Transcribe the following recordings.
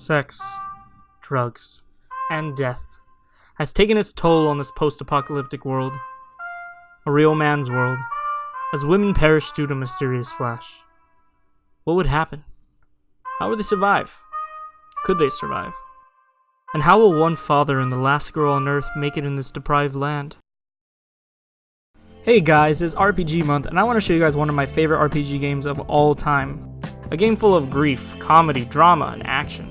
sex, drugs, and death has taken its toll on this post-apocalyptic world, a real man's world, as women perish due to mysterious flash. What would happen? How would they survive? Could they survive? And how will one father and the last girl on Earth make it in this deprived land? Hey guys, it's RPG month, and I want to show you guys one of my favorite RPG games of all time. A game full of grief, comedy, drama, and action,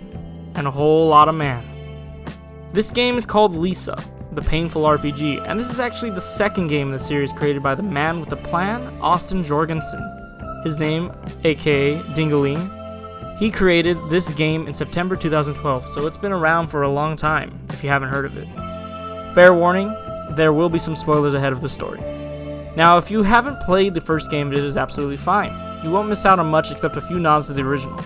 and a whole lot of man. This game is called Lisa, the Painful RPG, and this is actually the second game in the series created by the man with the plan, Austin Jorgensen. His name, aka Dingaling. He created this game in September 2012, so it's been around for a long time, if you haven't heard of it. Fair warning, there will be some spoilers ahead of the story. Now, if you haven't played the first game, it is absolutely fine. You won't miss out on much except a few nods to the original.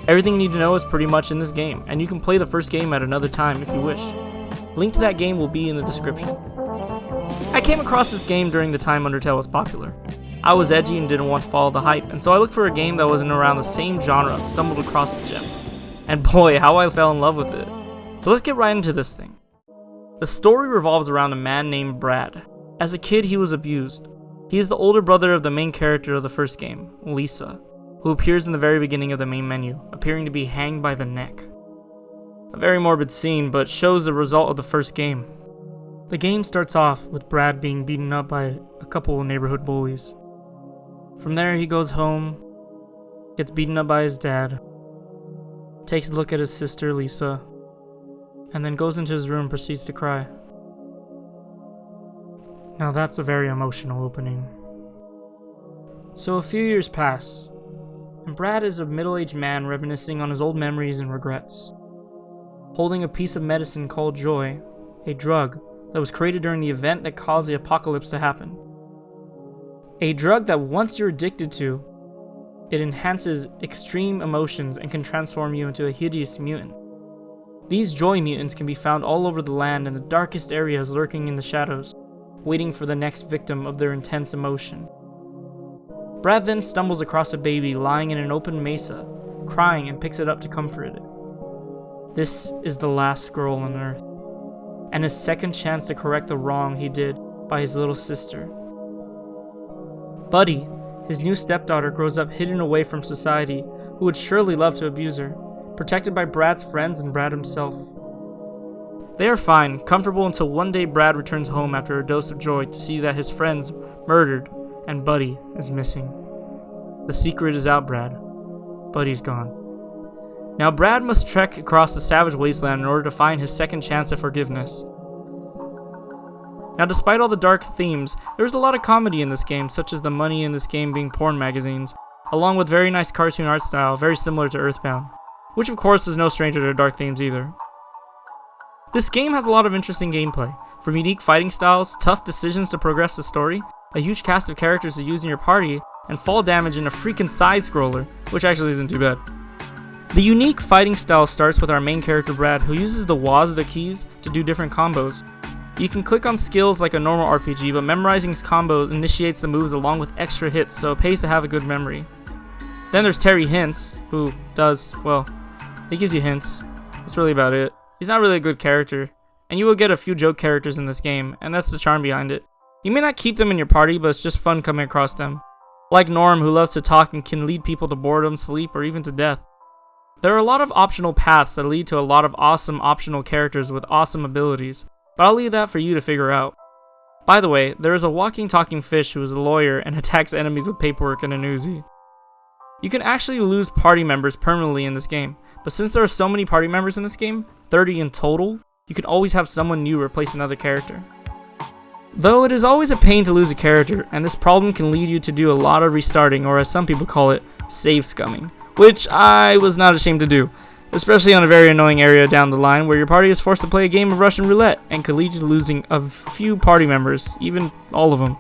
Everything you need to know is pretty much in this game, and you can play the first game at another time if you wish. Link to that game will be in the description. I came across this game during the time Undertale was popular. I was edgy and didn't want to follow the hype, and so I looked for a game that wasn't around the same genre and stumbled across the gem. And boy, how I fell in love with it. So let's get right into this thing. The story revolves around a man named Brad. As a kid, he was abused. He is the older brother of the main character of the first game, Lisa, who appears in the very beginning of the main menu, appearing to be hanged by the neck. A very morbid scene, but shows the result of the first game. The game starts off with Brad being beaten up by a couple of neighborhood bullies. From there, he goes home, gets beaten up by his dad, takes a look at his sister, Lisa, and then goes into his room and proceeds to cry. Now that's a very emotional opening. So a few years pass, and Brad is a middle-aged man reminiscing on his old memories and regrets, holding a piece of medicine called Joy, a drug that was created during the event that caused the apocalypse to happen. A drug that once you're addicted to, it enhances extreme emotions and can transform you into a hideous mutant. These Joy mutants can be found all over the land in the darkest areas, lurking in the shadows, waiting for the next victim of their intense emotion. Brad then stumbles across a baby lying in an open mesa, crying, and picks it up to comfort it. This is the last girl on Earth, and his second chance to correct the wrong he did by his little sister. Buddy, his new stepdaughter, grows up hidden away from society, who would surely love to abuse her, protected by Brad's friends and Brad himself. They are fine, comfortable until one day Brad returns home after a dose of joy to see that his friend's murdered and Buddy is missing. The secret is out, Brad. Buddy's gone. Now Brad must trek across the savage wasteland in order to find his second chance at forgiveness. Now despite all the dark themes, there's a lot of comedy in this game, such as the money in this game being porn magazines, along with very nice cartoon art style, very similar to Earthbound, which of course is no stranger to dark themes either. This game has a lot of interesting gameplay, from unique fighting styles, tough decisions to progress the story, a huge cast of characters to use in your party, and fall damage in a freaking side-scroller, which actually isn't too bad. The unique fighting style starts with our main character Brad, who uses the WASD keys to do different combos. You can click on skills like a normal RPG, but memorizing his combos initiates the moves along with extra hits, so it pays to have a good memory. Then there's Terry Hints, who does, well, he gives you hints. That's really about it. He's not really a good character, and you will get a few joke characters in this game, and that's the charm behind it. You may not keep them in your party, but it's just fun coming across them. Like Norm, who loves to talk and can lead people to boredom, sleep, or even to death. There are a lot of optional paths that lead to a lot of awesome optional characters with awesome abilities, but I'll leave that for you to figure out. By the way, there is a walking talking fish who is a lawyer and attacks enemies with paperwork and an Uzi. You can actually lose party members permanently in this game, but since there are so many party members in this game, 30 in total, you can always have someone new replace another character. Though it is always a pain to lose a character, and this problem can lead you to do a lot of restarting, or as some people call it, save scumming, which I was not ashamed to do, especially on a very annoying area down the line where your party is forced to play a game of Russian roulette and could lead you to losing a few party members, even all of them.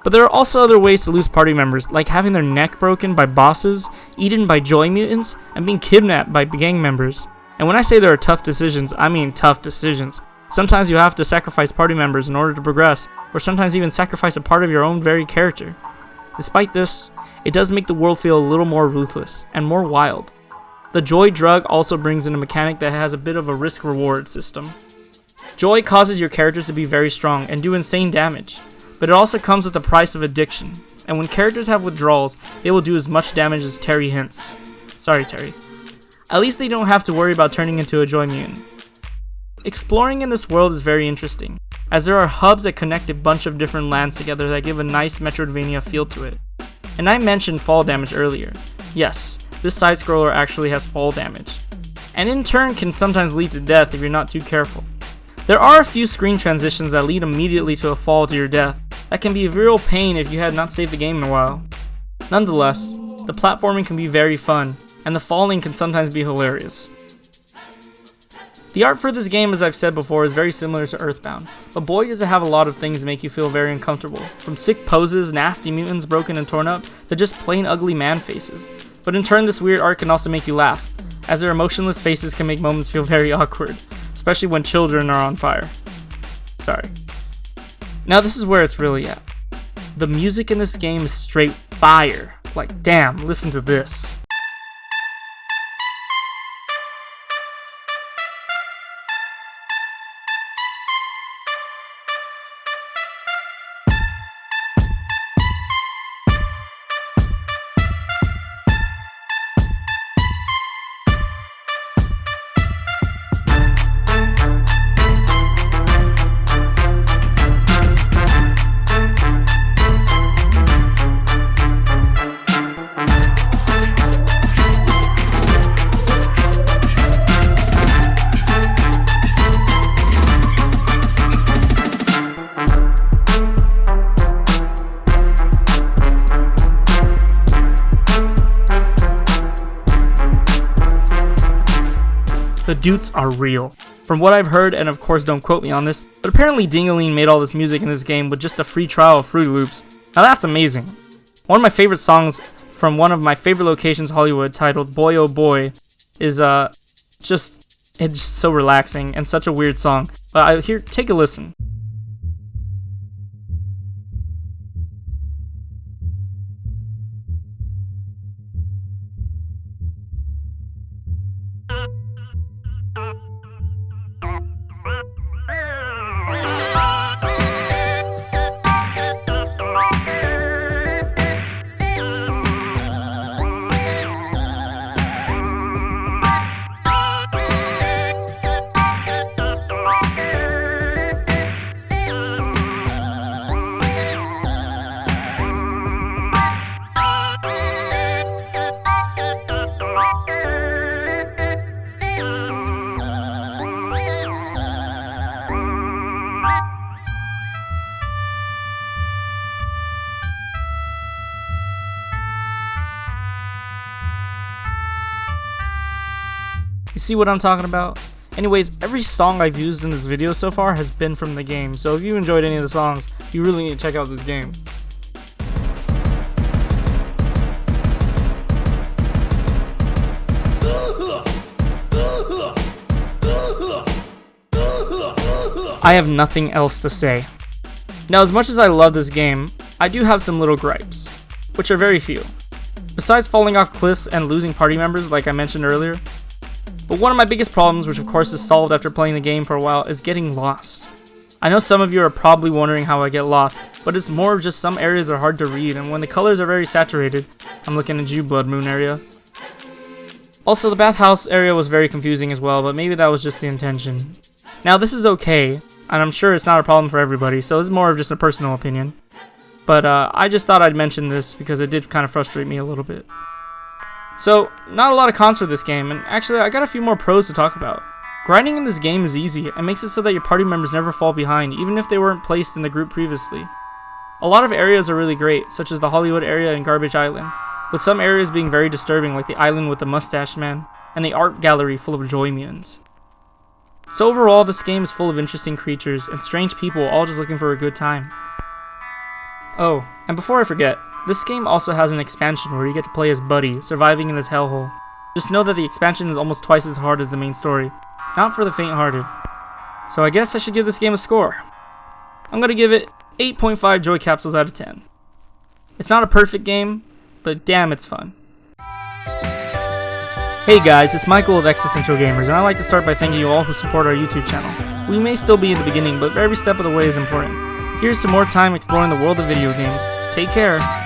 But there are also other ways to lose party members, like having their neck broken by bosses, eaten by joy mutants, and being kidnapped by gang members. And when I say there are tough decisions, I mean tough decisions. Sometimes you have to sacrifice party members in order to progress, or sometimes even sacrifice a part of your own very character. Despite this, it does make the world feel a little more ruthless and more wild. The Joy drug also brings in a mechanic that has a bit of a risk-reward system. Joy causes your characters to be very strong and do insane damage, but it also comes with the price of addiction, and when characters have withdrawals, they will do as much damage as Terry hints. Sorry, Terry. At least they don't have to worry about turning into a Joy mutant. Exploring in this world is very interesting, as there are hubs that connect a bunch of different lands together that give a nice Metroidvania feel to it. And I mentioned fall damage earlier. Yes, this side-scroller actually has fall damage, and in turn can sometimes lead to death if you're not too careful. There are a few screen transitions that lead immediately to a fall to your death that can be a real pain if you had not saved the game in a while. Nonetheless, the platforming can be very fun, and the falling can sometimes be hilarious. The art for this game, as I've said before, is very similar to Earthbound, but boy does it have a lot of things to make you feel very uncomfortable, from sick poses, nasty mutants broken and torn up, to just plain ugly man faces. But in turn, this weird art can also make you laugh, as their emotionless faces can make moments feel very awkward, especially when children are on fire. Sorry. Now this is where it's really at. The music in this game is straight fire. Like, damn, listen to this. The Dutes are real. From what I've heard, and of course don't quote me on this, but apparently Dingaling made all this music in this game with just a free trial of Fruity Loops. Now that's amazing. One of my favorite songs from one of my favorite locations, Hollywood, titled Boy Oh Boy, is it's just so relaxing and such a weird song. But here, take a listen. You see what I'm talking about? Anyways, every song I've used in this video so far has been from the game, so if you enjoyed any of the songs, you really need to check out this game. I have nothing else to say. Now, as much as I love this game, I do have some little gripes, which are very few. Besides falling off cliffs and losing party members like I mentioned earlier, but one of my biggest problems, which of course is solved after playing the game for a while, is getting lost. I know some of you are probably wondering how I get lost, but it's more of just some areas are hard to read, and when the colors are very saturated, I'm looking at you, Blood Moon area. Also, the bathhouse area was very confusing as well, but maybe that was just the intention. Now this is okay, and I'm sure it's not a problem for everybody, so it's more of just a personal opinion. But I just thought I'd mention this because it did kind of frustrate me a little bit. So, not a lot of cons for this game, and actually I got a few more pros to talk about. Grinding in this game is easy and makes it so that your party members never fall behind, even if they weren't placed in the group previously. A lot of areas are really great, such as the Hollywood area and Garbage Island, with some areas being very disturbing like the island with the mustache man, and the art gallery full of joy mutants. So overall, this game is full of interesting creatures and strange people all just looking for a good time. Oh, and before I forget, this game also has an expansion where you get to play as Buddy, surviving in this hellhole. Just know that the expansion is almost twice as hard as the main story, not for the faint-hearted. So I guess I should give this game a score. I'm gonna give it 8.5 Joy Capsules out of 10. It's not a perfect game, but damn, it's fun. Hey guys, it's Michael of Existential Gamers, and I'd like to start by thanking you all who support our YouTube channel. We may still be in the beginning, but every step of the way is important. Here's to more time exploring the world of video games. Take care!